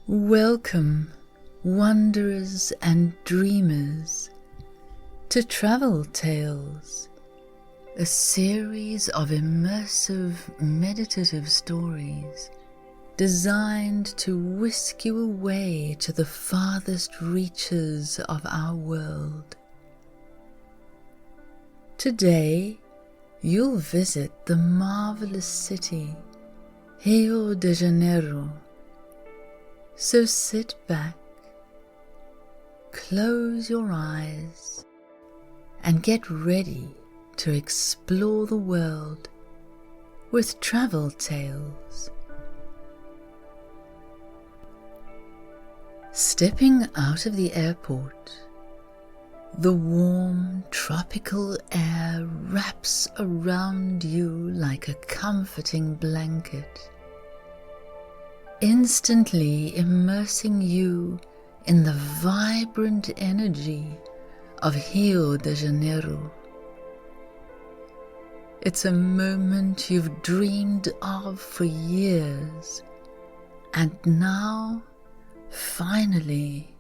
Welcome, wanderers and dreamers, to Travel Tales, a series of immersive meditative stories designed to whisk you away to the farthest reaches of our world. Today, you'll visit the marvelous city, Rio de Janeiro. So sit back, close your eyes, and get ready to explore the world with Travel Tales. Stepping out of the airport, the warm tropical air wraps around you like a comforting blanket, instantly immersing you in the vibrant energy of Rio de Janeiro. It's a moment you've dreamed of for years, and now, finally,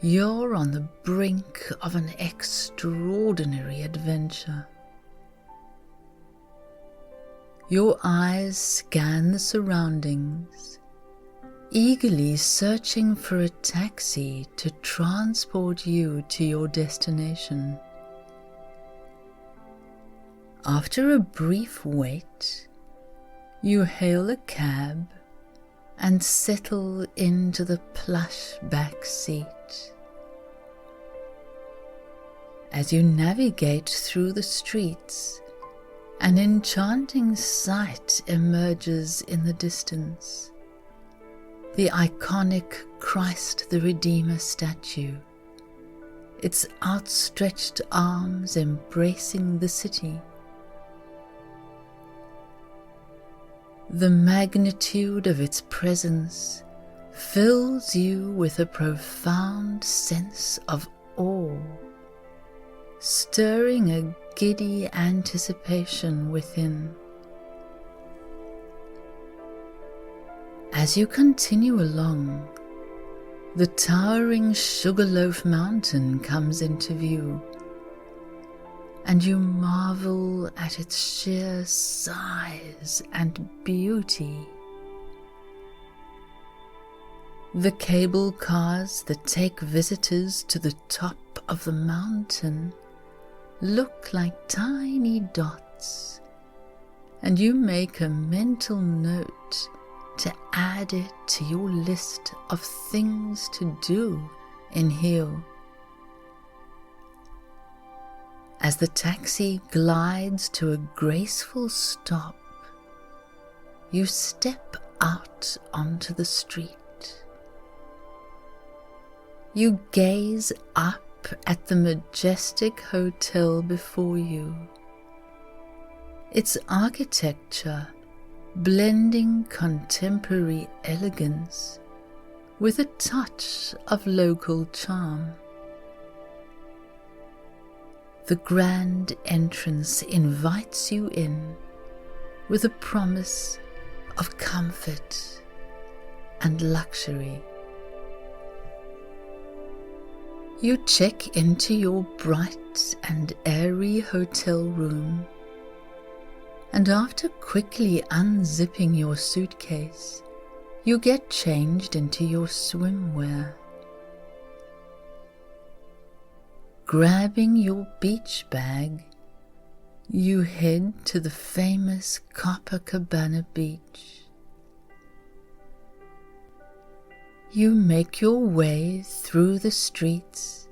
you're on the brink of an extraordinary adventure. Your eyes scan the surroundings, eagerly searching for a taxi to transport you to your destination. After a brief wait, you hail a cab and settle into the plush back seat. As you navigate through the streets, an enchanting sight emerges in the distance. The iconic Christ the Redeemer statue, its outstretched arms embracing the city. The magnitude of its presence fills you with a profound sense of awe, stirring a giddy anticipation within. As you continue along, the towering Sugarloaf Mountain comes into view, and you marvel at its sheer size and beauty. The cable cars that take visitors to the top of the mountain look like tiny dots, and you make a mental note to add it to your list of things to do in Rio. As the taxi glides to a graceful stop, you step out onto the street. You gaze up at the majestic hotel before you, its architecture blending contemporary elegance with a touch of local charm. The grand entrance invites you in with a promise of comfort and luxury. You check into your bright and airy hotel room, and after quickly unzipping your suitcase, you get changed into your swimwear. Grabbing your beach bag, you head to the famous Copacabana Beach. You make your way through the streets,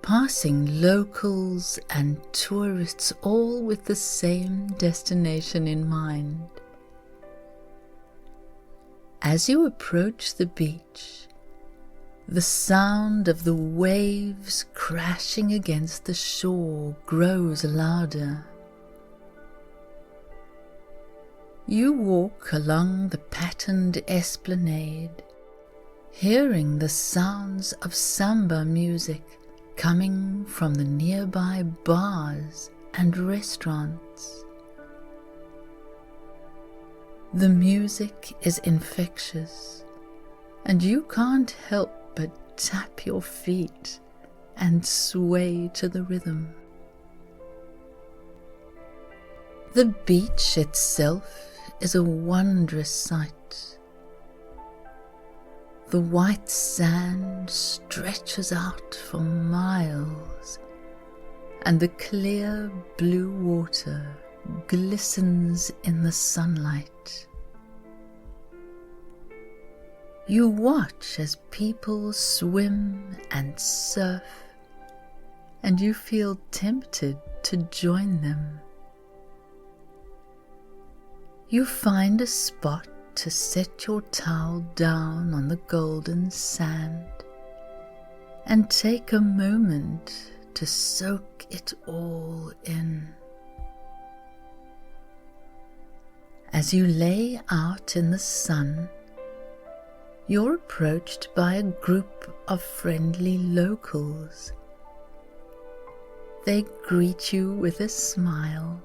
passing locals and tourists, all with the same destination in mind. As you approach the beach, the sound of the waves crashing against the shore grows louder. You walk along the patterned esplanade, hearing the sounds of samba music coming from the nearby bars and restaurants. The music is infectious, and you can't help but tap your feet and sway to the rhythm. The beach itself is a wondrous sight. The white sand stretches out for miles, and the clear blue water glistens in the sunlight. You watch as people swim and surf, and you feel tempted to join them. You find a spot to set your towel down on the golden sand and take a moment to soak it all in. As you lay out in the sun, you're approached by a group of friendly locals. They greet you with a smile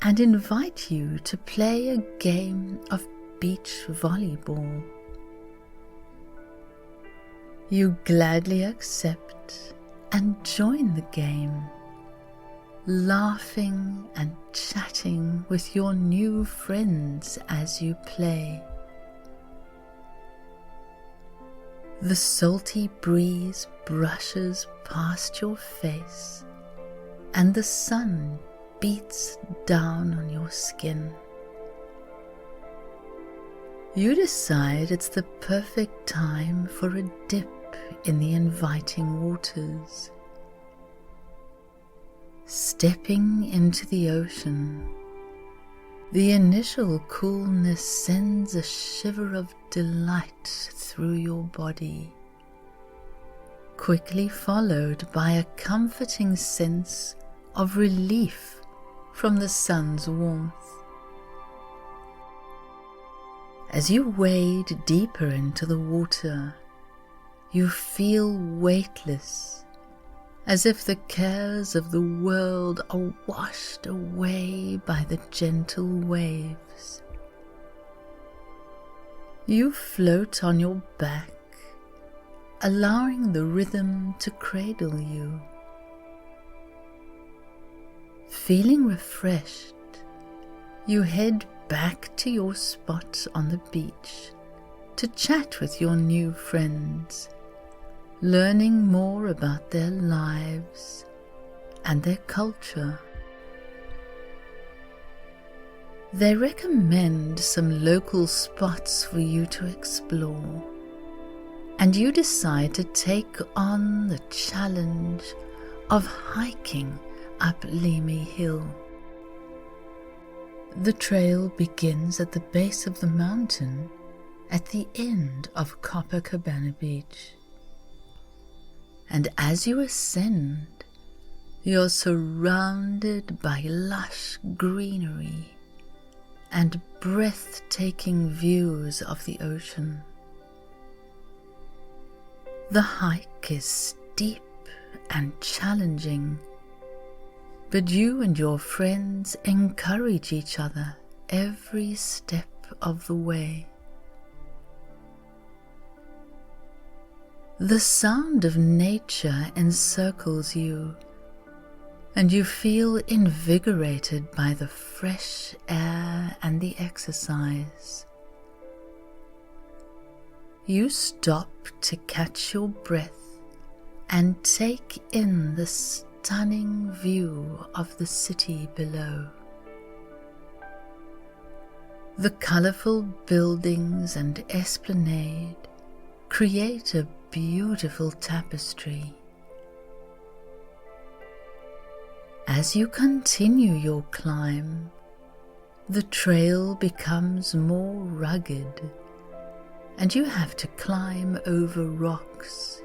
and invite you to play a game of beach volleyball. You gladly accept and join the game, laughing and chatting with your new friends as you play. The salty breeze brushes past your face, and the sun beats down on your skin. You decide it's the perfect time for a dip in the inviting waters. Stepping into the ocean, the initial coolness sends a shiver of delight through your body, quickly followed by a comforting sense of relief from the sun's warmth. As you wade deeper into the water, you feel weightless, as if the cares of the world are washed away by the gentle waves. You float on your back, allowing the rhythm to cradle you. Feeling refreshed, you head back to your spot on the beach to chat with your new friends, learning more about their lives and their culture. They recommend some local spots for you to explore, and you decide to take on the challenge of hiking up Limy Hill. The trail begins at the base of the mountain at the end of Copacabana Beach. And as you ascend, you're surrounded by lush greenery and breathtaking views of the ocean. The hike is steep and challenging, but you and your friends encourage each other every step of the way. The sound of nature encircles you, and you feel invigorated by the fresh air and the exercise. You stop to catch your breath and take in the stunning view of the city below. The colourful buildings and esplanade create a beautiful tapestry. As you continue your climb, the trail becomes more rugged, and you have to climb over rocks.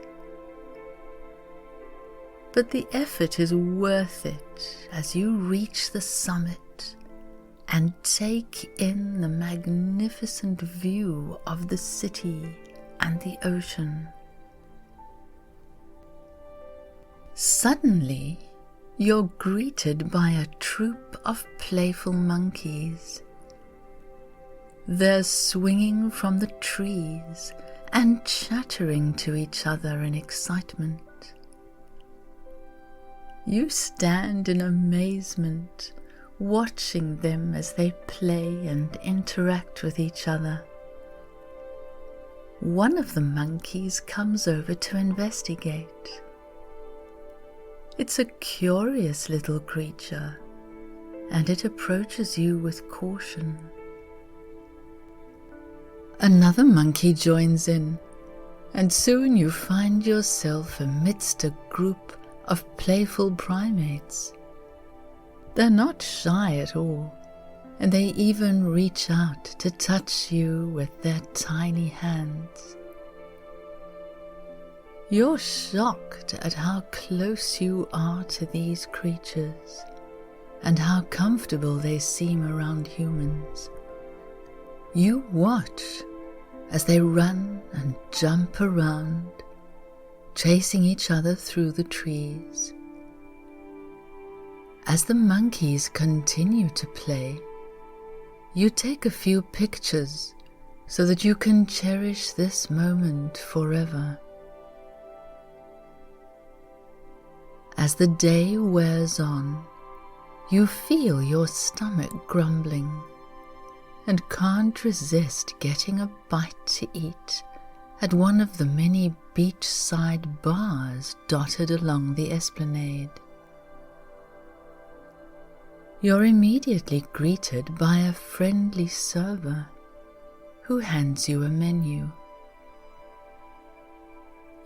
But the effort is worth it as you reach the summit and take in the magnificent view of the city and the ocean. Suddenly, you're greeted by a troop of playful monkeys. They're swinging from the trees and chattering to each other in excitement. You stand in amazement, watching them as they play and interact with each other. One of the monkeys comes over to investigate. It's a curious little creature, and it approaches you with caution. Another monkey joins in, and soon you find yourself amidst a group of playful primates. They're not shy at all, and they even reach out to touch you with their tiny hands. You're shocked at how close you are to these creatures and how comfortable they seem around humans. You watch as they run and jump around, chasing each other through the trees. As the monkeys continue to play, you take a few pictures so that you can cherish this moment forever. As the day wears on, you feel your stomach grumbling and can't resist getting a bite to eat at one of the many beachside bars dotted along the esplanade. You're immediately greeted by a friendly server who hands you a menu.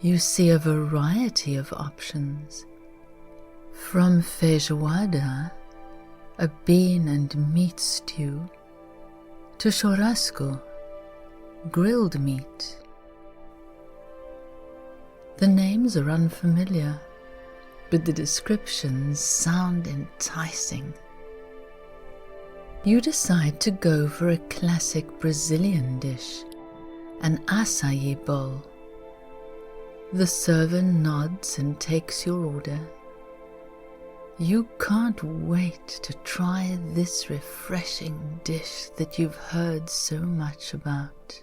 You see a variety of options, from feijoada, a bean and meat stew, to churrasco, grilled meat. The names are unfamiliar, but the descriptions sound enticing. You decide to go for a classic Brazilian dish, an açaí bowl. The server nods and takes your order. You can't wait to try this refreshing dish that you've heard so much about.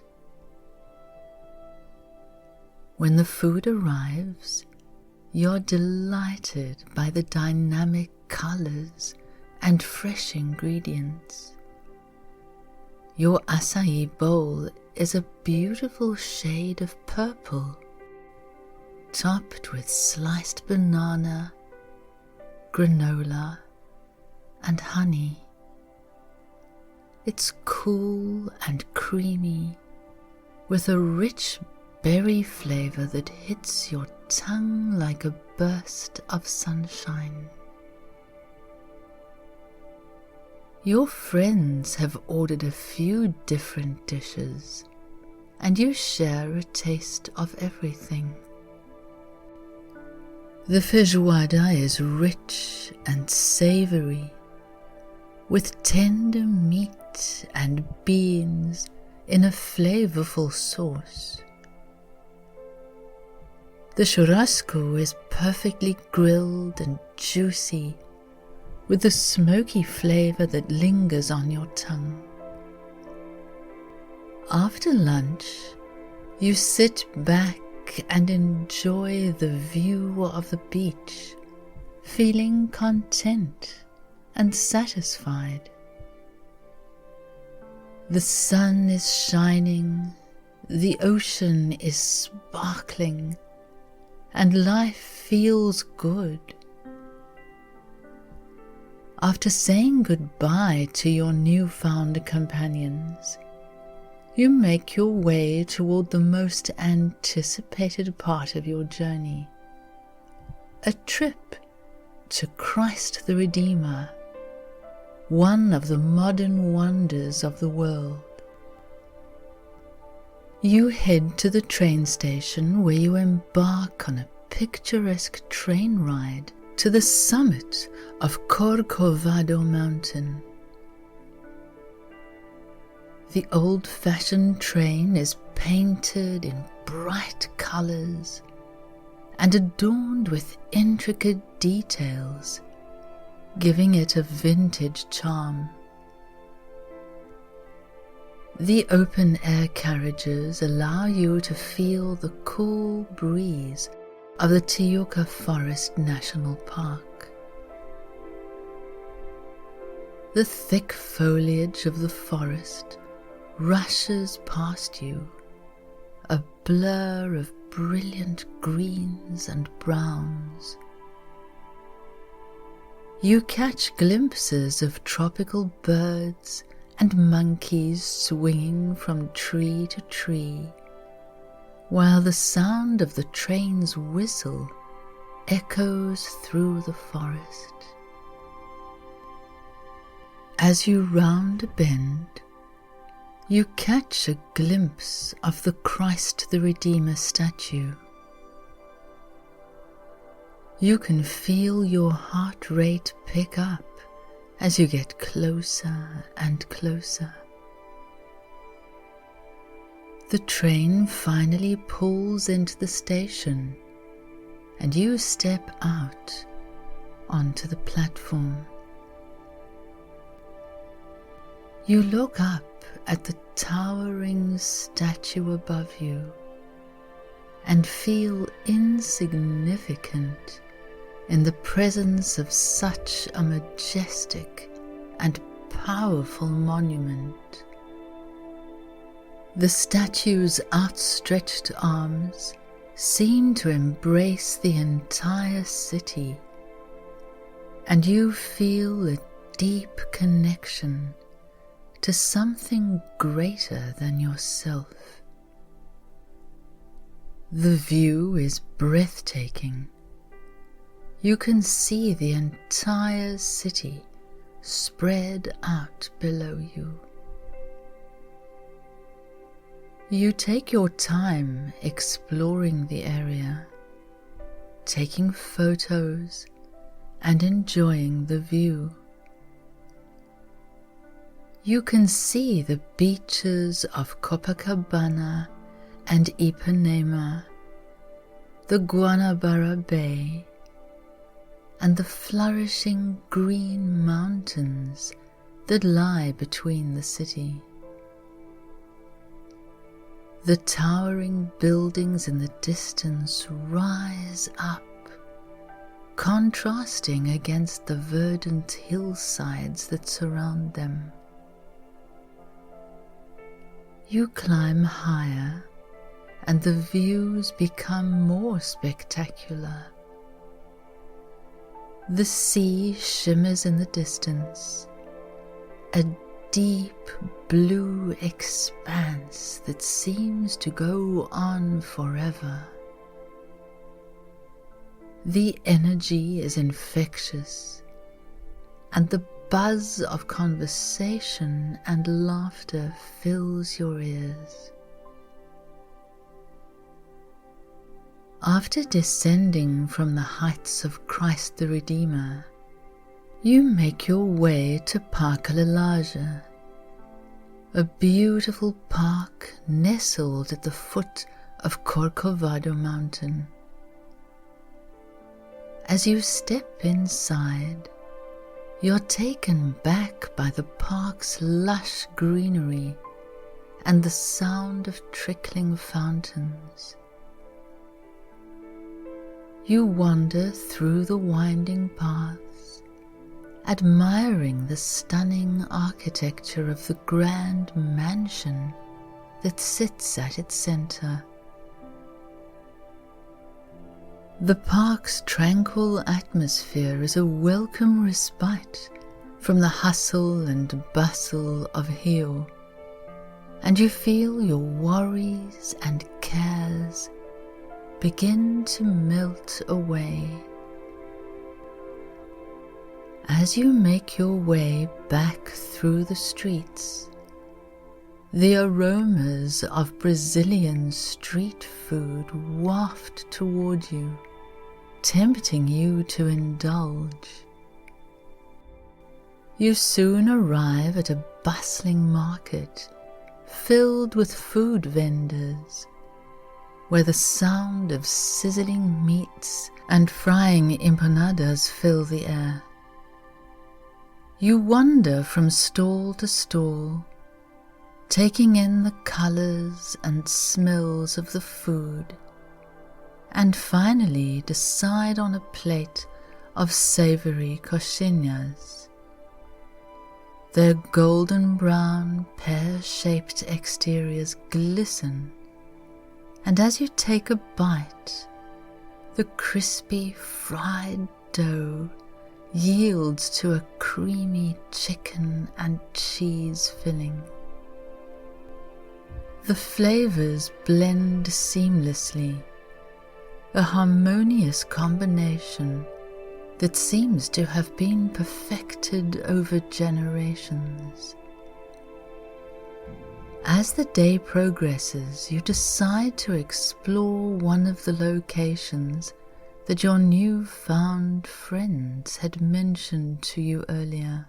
When the food arrives, you're delighted by the dynamic colors and fresh ingredients. Your açaí bowl is a beautiful shade of purple, topped with sliced banana, granola, and honey. It's cool and creamy, with a rich berry flavor that hits your tongue like a burst of sunshine. Your friends have ordered a few different dishes, and you share a taste of everything. The feijoada is rich and savory, with tender meat and beans in a flavorful sauce. The churrasco is perfectly grilled and juicy, with a smoky flavor that lingers on your tongue. After lunch, you sit back and enjoy the view of the beach, feeling content and satisfied. The sun is shining, the ocean is sparkling, and life feels good. After saying goodbye to your newfound companions, you make your way toward the most anticipated part of your journey, a trip to Christ the Redeemer, one of the modern wonders of the world. You head to the train station where you embark on a picturesque train ride to the summit of Copacabana Mountain. The old-fashioned train is painted in bright colors and adorned with intricate details, giving it a vintage charm. The open-air carriages allow you to feel the cool breeze of the Tijuca Forest National Park. The thick foliage of the forest rushes past you, a blur of brilliant greens and browns. You catch glimpses of tropical birds and monkeys swinging from tree to tree, while the sound of the train's whistle echoes through the forest. As you round a bend, you catch a glimpse of the Christ the Redeemer statue. You can feel your heart rate pick up as you get closer and closer. The train finally pulls into the station, and you step out onto the platform. You look up at the towering statue above you and feel insignificant in the presence of such a majestic and powerful monument. The statue's outstretched arms seem to embrace the entire city, and you feel a deep connection to something greater than yourself. The view is breathtaking. You can see the entire city spread out below you. You take your time exploring the area, taking photos and enjoying the view. You can see the beaches of Copacabana and Ipanema, the Guanabara Bay, and the flourishing green mountains that lie between the city. The towering buildings in the distance rise up, contrasting against the verdant hillsides that surround them. You climb higher, and the views become more spectacular. The sea shimmers in the distance, a deep blue expanse that seems to go on forever. The energy is infectious, and the buzz of conversation and laughter fills your ears. After descending from the heights of Christ the Redeemer, you make your way to Park Lalage, a beautiful park nestled at the foot of Corcovado Mountain. As you step inside, you're taken back by the park's lush greenery and the sound of trickling fountains. You wander through the winding paths, admiring the stunning architecture of the grand mansion that sits at its center. The park's tranquil atmosphere is a welcome respite from the hustle and bustle of Rio, and you feel your worries and cares begin to melt away. As you make your way back through the streets, the aromas of Brazilian street food waft toward you, tempting you to indulge. You soon arrive at a bustling market filled with food vendors, where the sound of sizzling meats and frying empanadas fill the air. You wander from stall to stall, taking in the colors and smells of the food, and finally decide on a plate of savory coxinhas. Their golden brown, pear-shaped exteriors glisten, and as you take a bite, the crispy fried dough yields to a creamy chicken and cheese filling. The flavors blend seamlessly, a harmonious combination that seems to have been perfected over generations. As the day progresses, you decide to explore one of the locations that your newfound friends had mentioned to you earlier.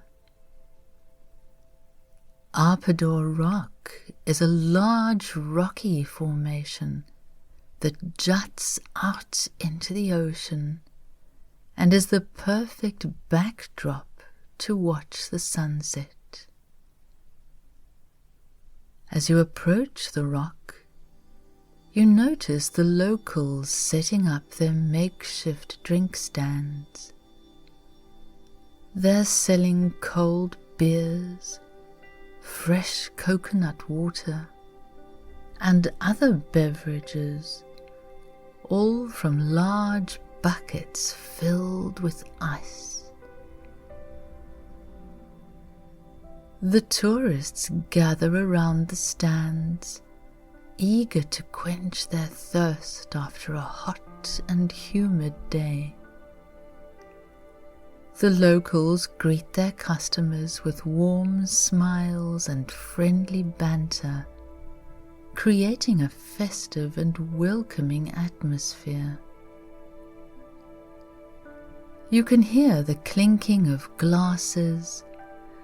Arpador Rock is a large rocky formation that juts out into the ocean and is the perfect backdrop to watch the sunset. As you approach the rock, you notice the locals setting up their makeshift drink stands. They're selling cold beers, fresh coconut water, and other beverages, all from large buckets filled with ice. The tourists gather around the stands, eager to quench their thirst after a hot and humid day. The locals greet their customers with warm smiles and friendly banter, creating a festive and welcoming atmosphere. You can hear the clinking of glasses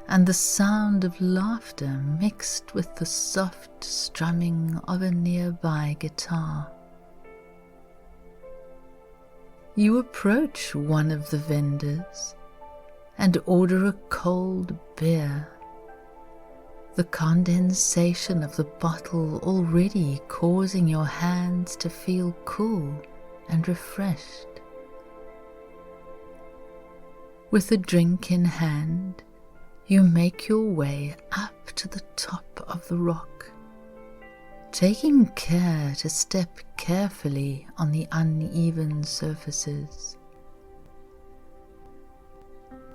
and the sound of laughter mixed with the soft strumming of a nearby guitar. You approach one of the vendors and order a cold beer, the condensation of the bottle already causing your hands to feel cool and refreshed. With the drink in hand, you make your way up to the top of the rock, taking care to step carefully on the uneven surfaces.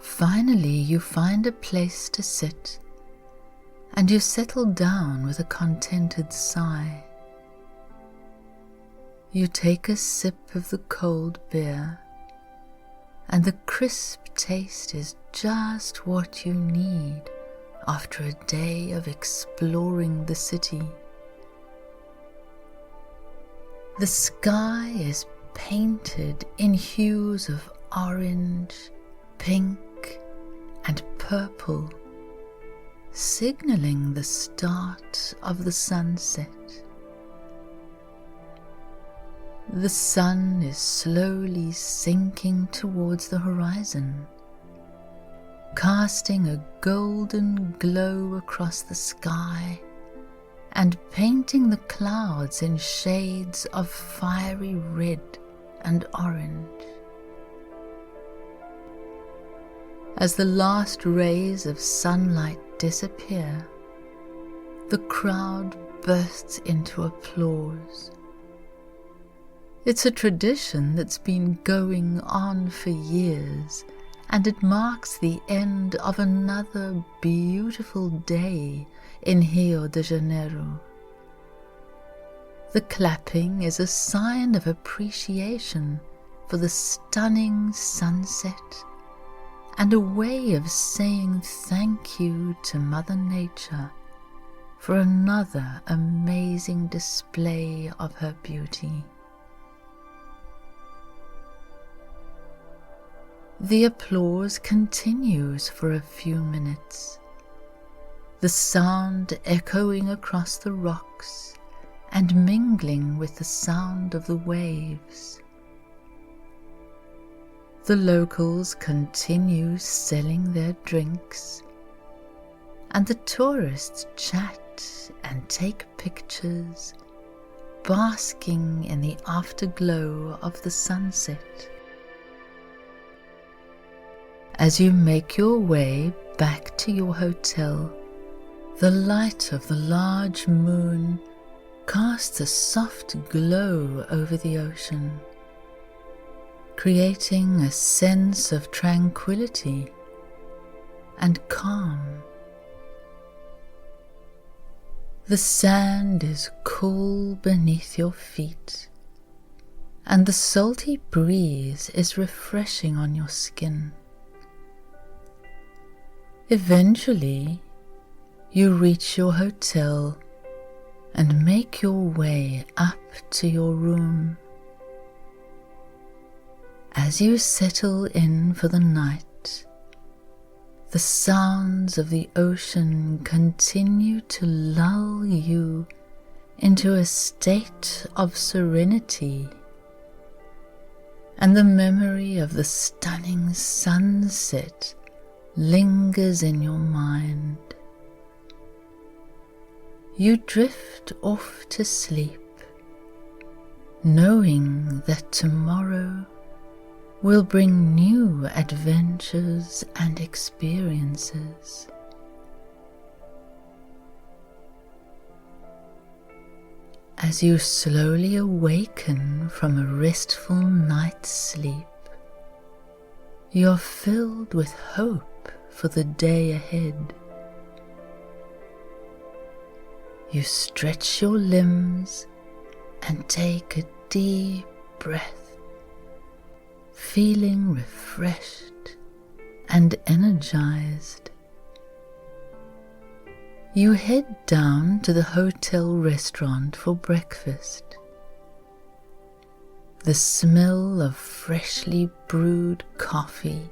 Finally, you find a place to sit, and you settle down with a contented sigh. You take a sip of the cold beer, and the crisp taste is just what you need after a day of exploring the city. The sky is painted in hues of orange, pink, and purple, signaling the start of the sunset. The sun is slowly sinking towards the horizon, casting a golden glow across the sky and painting the clouds in shades of fiery red and orange. As the last rays of sunlight disappear, the crowd bursts into applause. It's a tradition that's been going on for years, and it marks the end of another beautiful day in Rio de Janeiro. The clapping is a sign of appreciation for the stunning sunset and a way of saying thank you to Mother Nature for another amazing display of her beauty. The applause continues for a few minutes, the sound echoing across the rocks and mingling with the sound of the waves. The locals continue selling their drinks, and the tourists chat and take pictures, basking in the afterglow of the sunset. As you make your way back to your hotel, the light of the large moon casts a soft glow over the ocean, creating a sense of tranquility and calm. The sand is cool beneath your feet, and the salty breeze is refreshing on your skin. Eventually, you reach your hotel and make your way up to your room. As you settle in for the night, the sounds of the ocean continue to lull you into a state of serenity, and the memory of the stunning sunset lingers in your mind. You drift off to sleep, knowing that tomorrow will bring new adventures and experiences. As you slowly awaken from a restful night's sleep, you're filled with hope for the day ahead. You stretch your limbs and take a deep breath, feeling refreshed and energized. You head down to the hotel restaurant for breakfast. The smell of freshly brewed coffee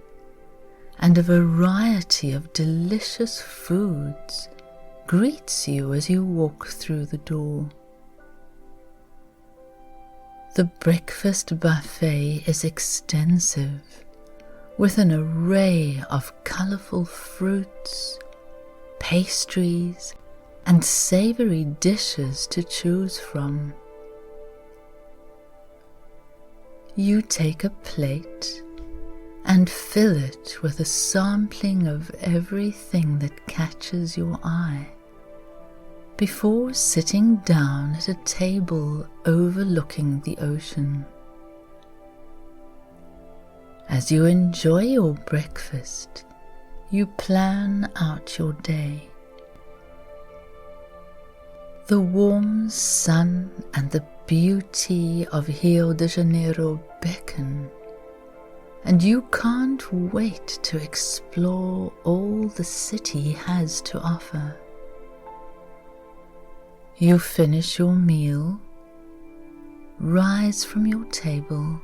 and a variety of delicious foods greets you as you walk through the door. The breakfast buffet is extensive, with an array of colorful fruits, pastries, and savory dishes to choose from. You take a plate and fill it with a sampling of everything that catches your eye, before sitting down at a table overlooking the ocean. As you enjoy your breakfast, you plan out your day. The warm sun and the beauty of Rio De Janeiro beckon, and you can't wait to explore all the city has to offer. You finish your meal, rise from your table,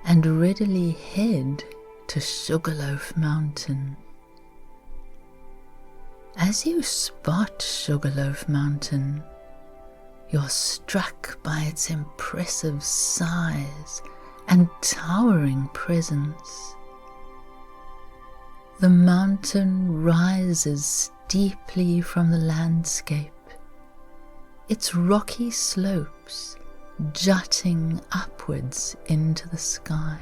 and readily head to Sugarloaf Mountain. As you spot Sugarloaf Mountain, you're struck by its impressive size and towering presence. The mountain rises steeply from the landscape, its rocky slopes jutting upwards into the sky.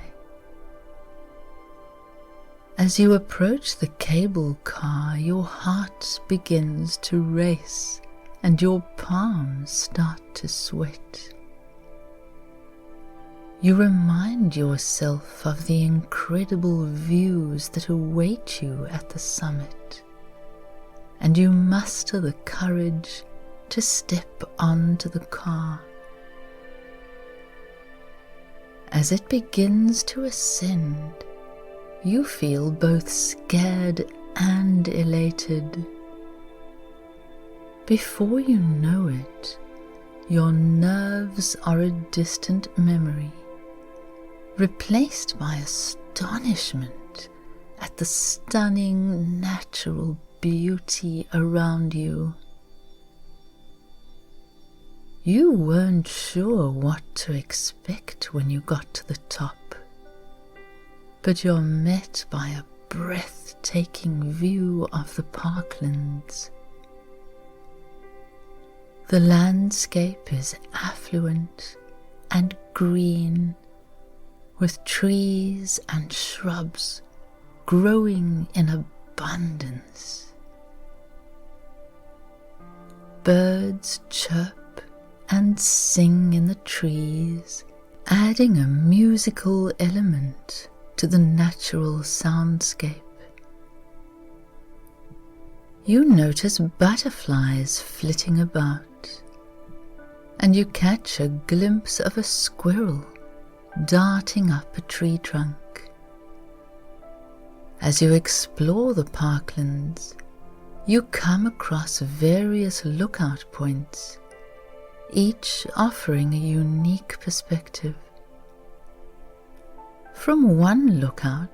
As you approach the cable car, your heart begins to race and your palms start to sweat. You remind yourself of the incredible views that await you at the summit, and you muster the courage to step onto the car. As it begins to ascend, you feel both scared and elated. Before you know it, your nerves are a distant memory, replaced by astonishment at the stunning natural beauty around you. You weren't sure what to expect when you got to the top, but you're met by a breathtaking view of the parklands. The landscape is affluent and green, with trees and shrubs growing in abundance. Birds chirp and sing in the trees, adding a musical element to the natural soundscape. You notice butterflies flitting about, and you catch a glimpse of a squirrel darting up a tree trunk. As you explore the parklands, you come across various lookout points, each offering a unique perspective. From one lookout,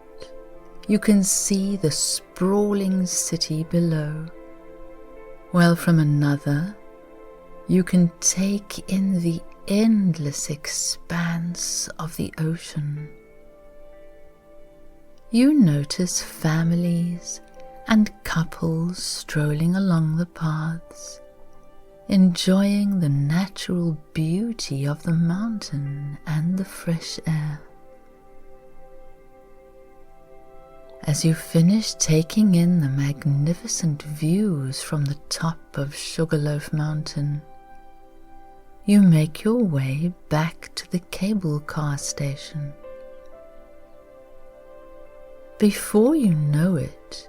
you can see the sprawling city below, while from another, you can take in the endless expanse of the ocean. You notice families and couples strolling along the paths, enjoying the natural beauty of the mountain and the fresh air. As you finish taking in the magnificent views from the top of Sugarloaf Mountain, you make your way back to the cable car station. Before you know it,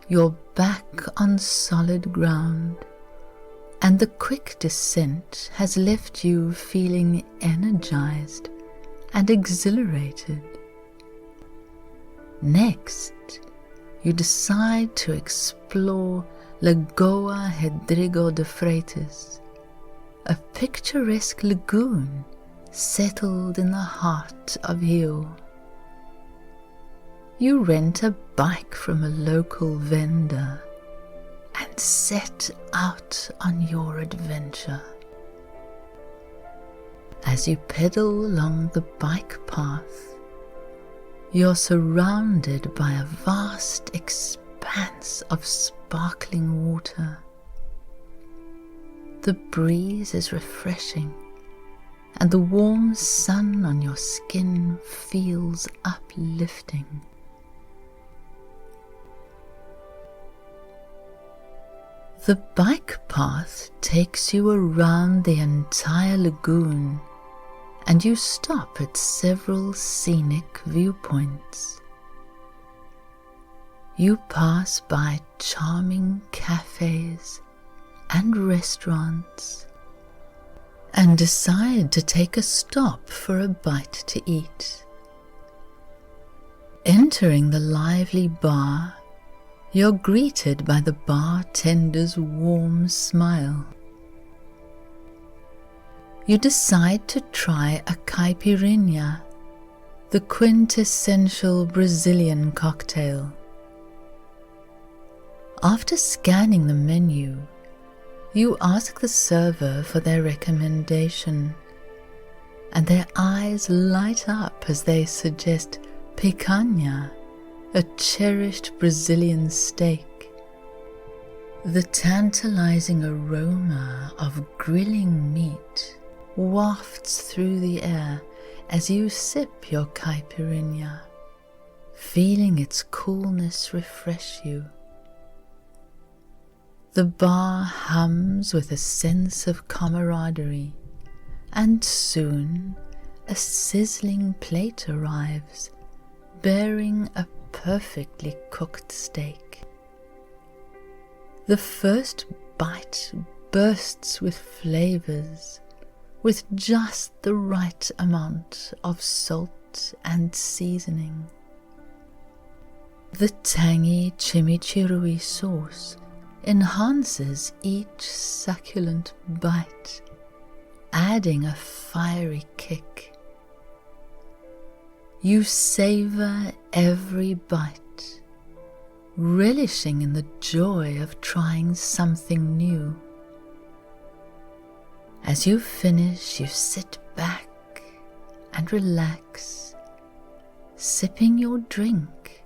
you're back on solid ground, and the quick descent has left you feeling energized and exhilarated. Next, you decide to explore Lagoa Rodrigo de Freitas, a picturesque lagoon settled in the heart of Rio. You rent a bike from a local vendor and set out on your adventure. As you pedal along the bike path, you're surrounded by a vast expanse of sparkling water. The breeze is refreshing, and the warm sun on your skin feels uplifting. The bike path takes you around the entire lagoon, and you stop at several scenic viewpoints. You pass by charming cafes and restaurants and decide to take a stop for a bite to eat. Entering the lively bar, you're greeted by the bartender's warm smile. You decide to try a caipirinha, the quintessential Brazilian cocktail. After scanning the menu, you ask the server for their recommendation, and their eyes light up as they suggest picanha, a cherished Brazilian steak. The tantalizing aroma of grilling meat wafts through the air as you sip your caipirinha, feeling its coolness refresh you. The bar hums with a sense of camaraderie, and soon a sizzling plate arrives, bearing a perfectly cooked steak. The first bite bursts with flavors, with just the right amount of salt and seasoning. The tangy chimichurri sauce enhances each succulent bite, adding a fiery kick. You savor every bite, relishing in the joy of trying something new. As you finish, you sit back and relax, sipping your drink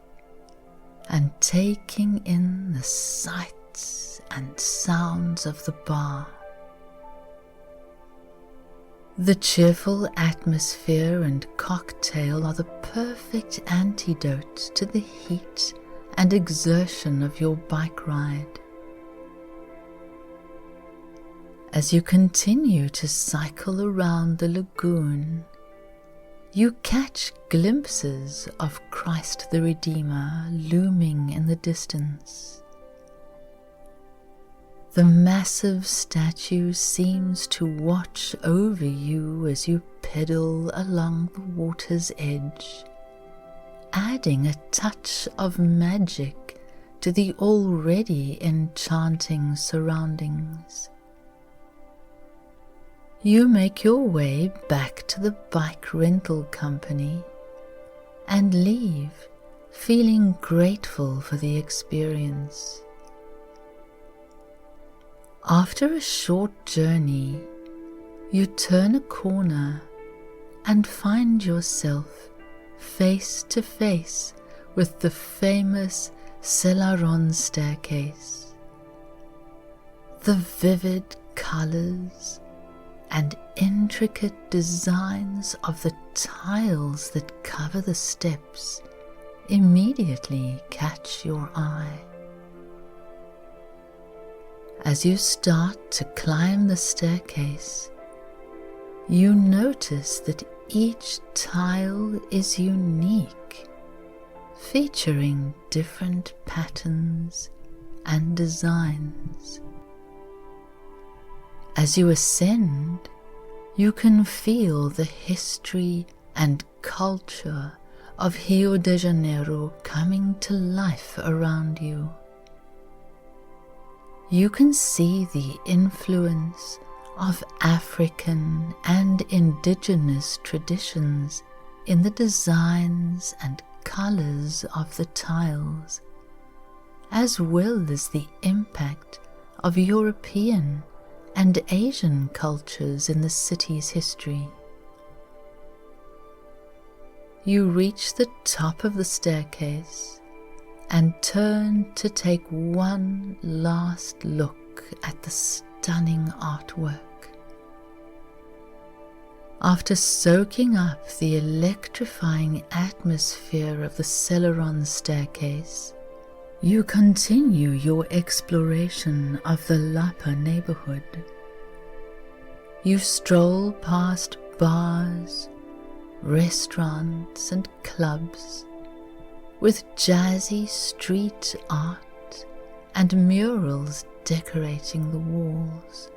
and taking in the sights and sounds of the bar. The cheerful atmosphere and cocktail are the perfect antidote to the heat and exertion of your bike ride. As you continue to cycle around the lagoon, you catch glimpses of Christ the Redeemer looming in the distance. The massive statue seems to watch over you as you pedal along the water's edge, adding a touch of magic to the already enchanting surroundings. You make your way back to the bike rental company and leave feeling grateful for the experience. After a short journey, you turn a corner and find yourself face to face with the famous Célaron staircase. The vivid colors and intricate designs of the tiles that cover the steps immediately catch your eye. As you start to climb the staircase, you notice that each tile is unique, featuring different patterns and designs. As you ascend, you can feel the history and culture of Rio de Janeiro coming to life around you. You can see the influence of African and indigenous traditions in the designs and colors of the tiles, as well as the impact of European and Asian cultures in the city's history. You reach the top of the staircase and turn to take one last look at the stunning artwork. After soaking up the electrifying atmosphere of the Célaron staircase, you continue your exploration of the Lapa neighborhood. You stroll past bars, restaurants and clubs with jazzy street art and murals decorating the walls.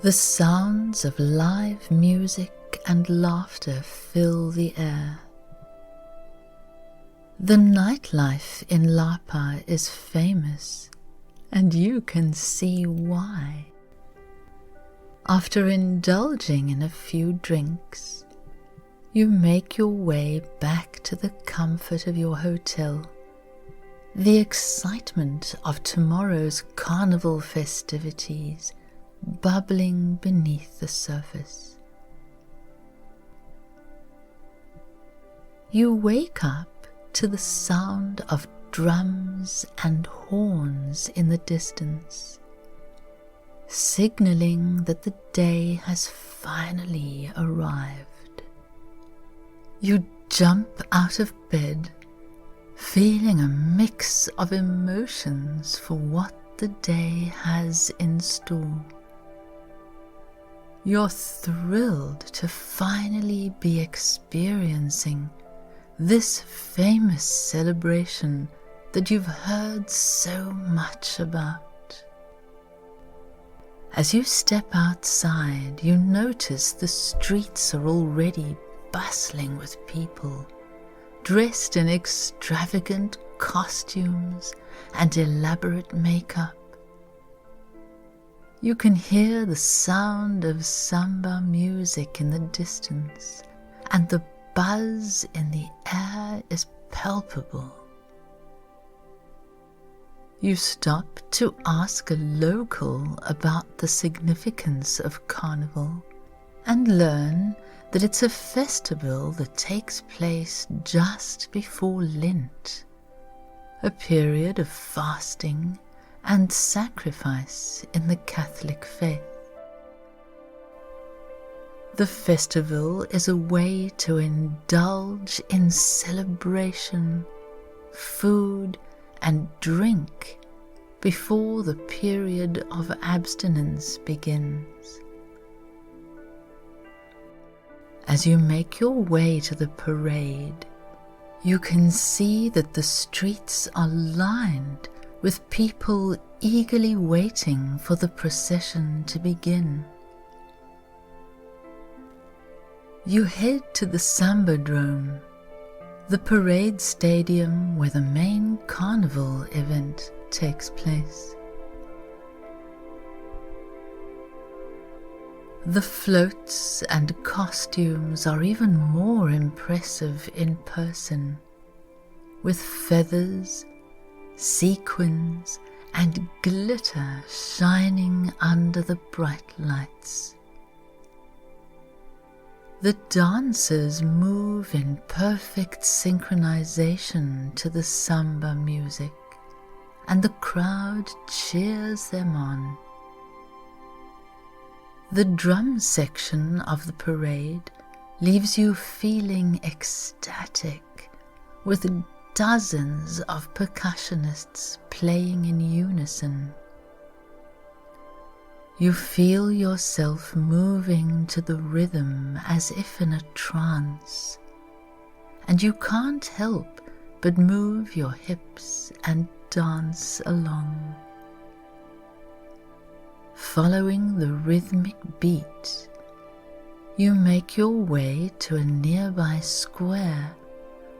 The sounds of live music and laughter fill the air. The nightlife in Lapa is famous, and you can see why. After indulging in a few drinks, you make your way back to the comfort of your hotel. The excitement of tomorrow's Carnival festivities bubbling beneath the surface. You wake up to the sound of drums and horns in the distance, signaling that the day has finally arrived. You jump out of bed, feeling a mix of emotions for what the day has in store. You're thrilled to finally be experiencing this famous celebration that you've heard so much about. As you step outside, you notice the streets are already bustling with people, dressed in extravagant costumes and elaborate makeup. You can hear the sound of Samba music in the distance, and the buzz in the air is palpable. You stop to ask a local about the significance of Carnival and learn that it's a festival that takes place just before Lent, a period of fasting and sacrifice in the Catholic faith. The festival is a way to indulge in celebration, food and drink before the period of abstinence begins. As you make your way to the parade, you can see that the streets are lined with people eagerly waiting for the procession to begin. You head to the Samba, the parade stadium where the main Carnival event takes place. The floats and costumes are even more impressive in person, with feathers, sequins, and glitter shining under the bright lights. The dancers move in perfect synchronization to the samba music, and the crowd cheers them on. The drum section of the parade leaves you feeling ecstatic, with dozens of percussionists playing in unison. You feel yourself moving to the rhythm as if in a trance, and you can't help but move your hips and dance along. Following the rhythmic beat, you make your way to a nearby square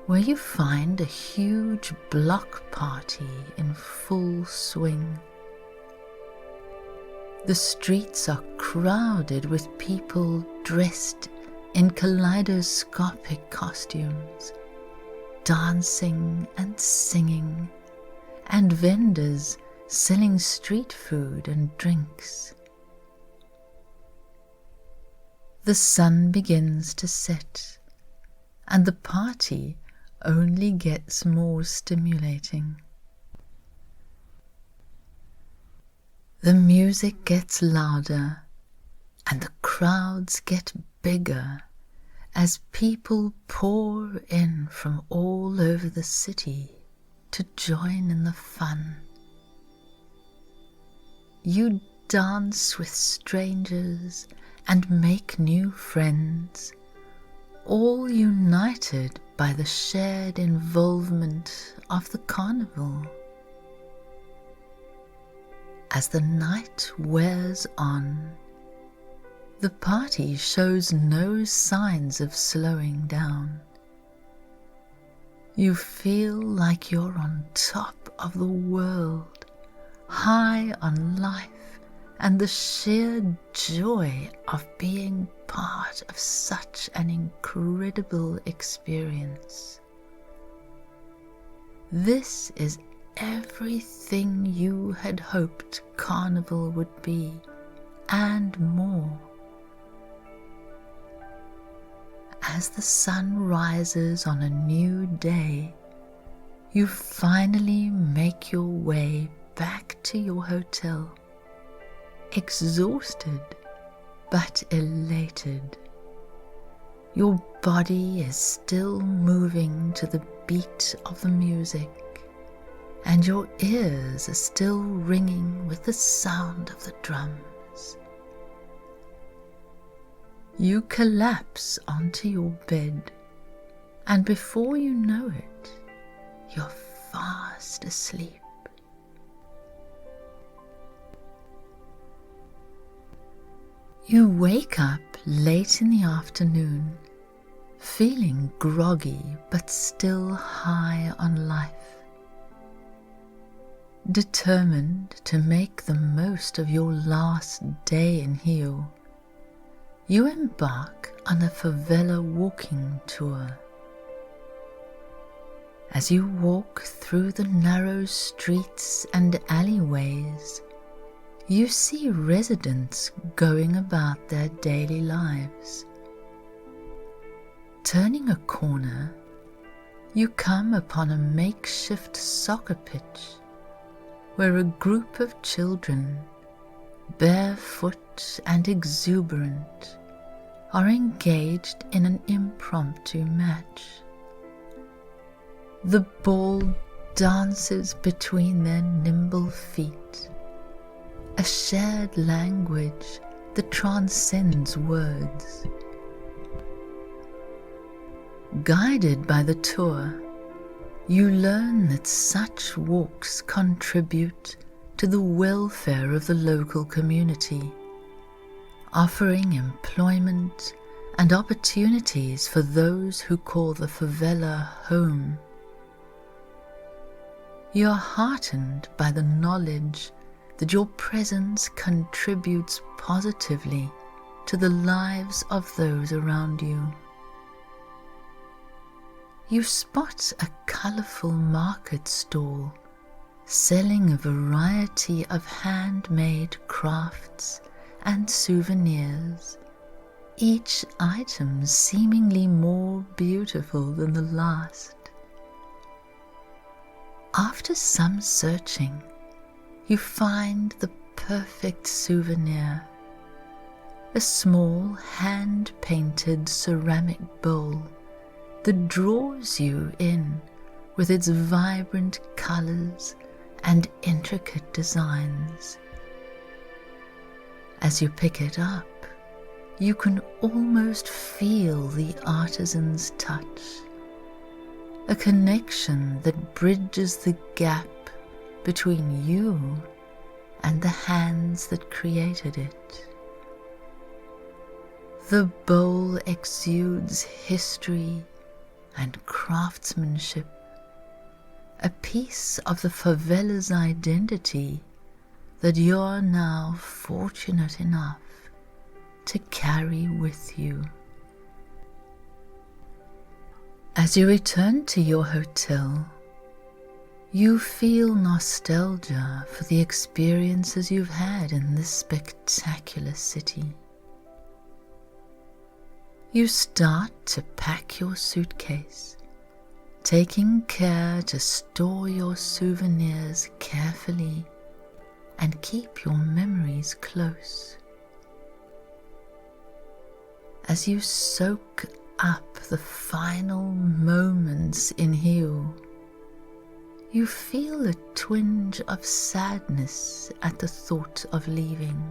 where you find a huge block party in full swing. The streets are crowded with people dressed in kaleidoscopic costumes, dancing and singing, and vendors selling street food and drinks. The sun begins to set, and the party only gets more stimulating. The music gets louder, and the crowds get bigger as people pour in from all over the city to join in the fun. You dance with strangers and make new friends, all united by the shared involvement of the carnival. As the night wears on, the party shows no signs of slowing down. You feel like you're on top of the world, high on life and the sheer joy of being part of such an incredible experience. This is everything you had hoped Carnival would be, and more. As the sun rises on a new day, you finally make your way back to your hotel, exhausted but elated. Your body is still moving to the beat of the music, and your ears are still ringing with the sound of the drums. You collapse onto your bed, and before you know it, you're fast asleep. You wake up late in the afternoon, feeling groggy but still high on life. Determined to make the most of your last day in Rio, you embark on a favela walking tour. As you walk through the narrow streets and alleyways, you see residents going about their daily lives. Turning a corner, you come upon a makeshift soccer pitch where a group of children, barefoot and exuberant, are engaged in an impromptu match. The ball dances between their nimble feet, a shared language that transcends words. Guided by the tour, you learn that such walks contribute to the welfare of the local community, offering employment and opportunities for those who call the favela home. You are heartened by the knowledge that your presence contributes positively to the lives of those around you. You spot a colourful market stall selling a variety of handmade crafts and souvenirs, each item seemingly more beautiful than the last. After some searching, you find the perfect souvenir, a small hand-painted ceramic bowl that draws you in with its vibrant colours and intricate designs. As you pick it up, you can almost feel the artisan's touch, a connection that bridges the gap between you and the hands that created it. The bowl exudes history and craftsmanship, a piece of the favela's identity that you're now fortunate enough to carry with you. As you return to your hotel, you feel nostalgia for the experiences you've had in this spectacular city. You start to pack your suitcase, taking care to store your souvenirs carefully and keep your memories close. As you soak up the final moments in Rio, you feel a twinge of sadness at the thought of leaving.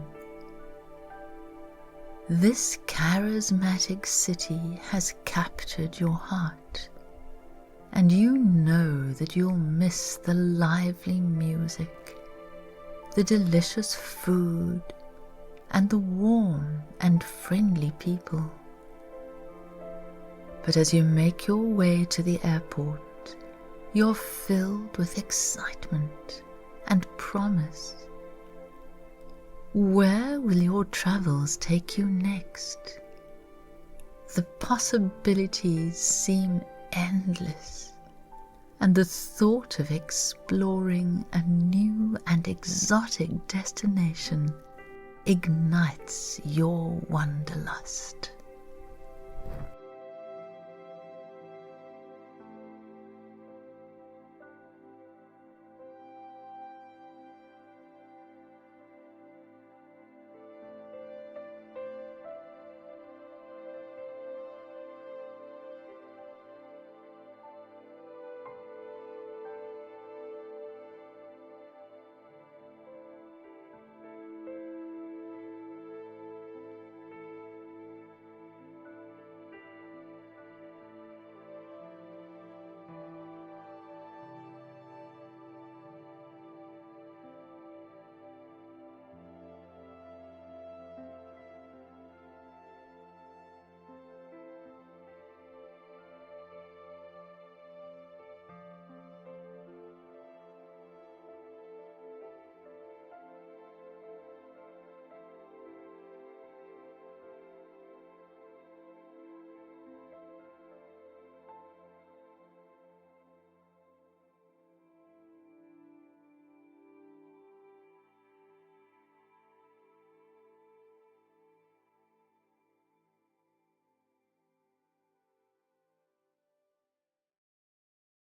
This charismatic city has captured your heart, and you know that you'll miss the lively music, the delicious food, and the warm and friendly people. But as you make your way to the airport, you're filled with excitement and promise. Where will your travels take you next? The possibilities seem endless, and the thought of exploring a new and exotic destination ignites your wanderlust.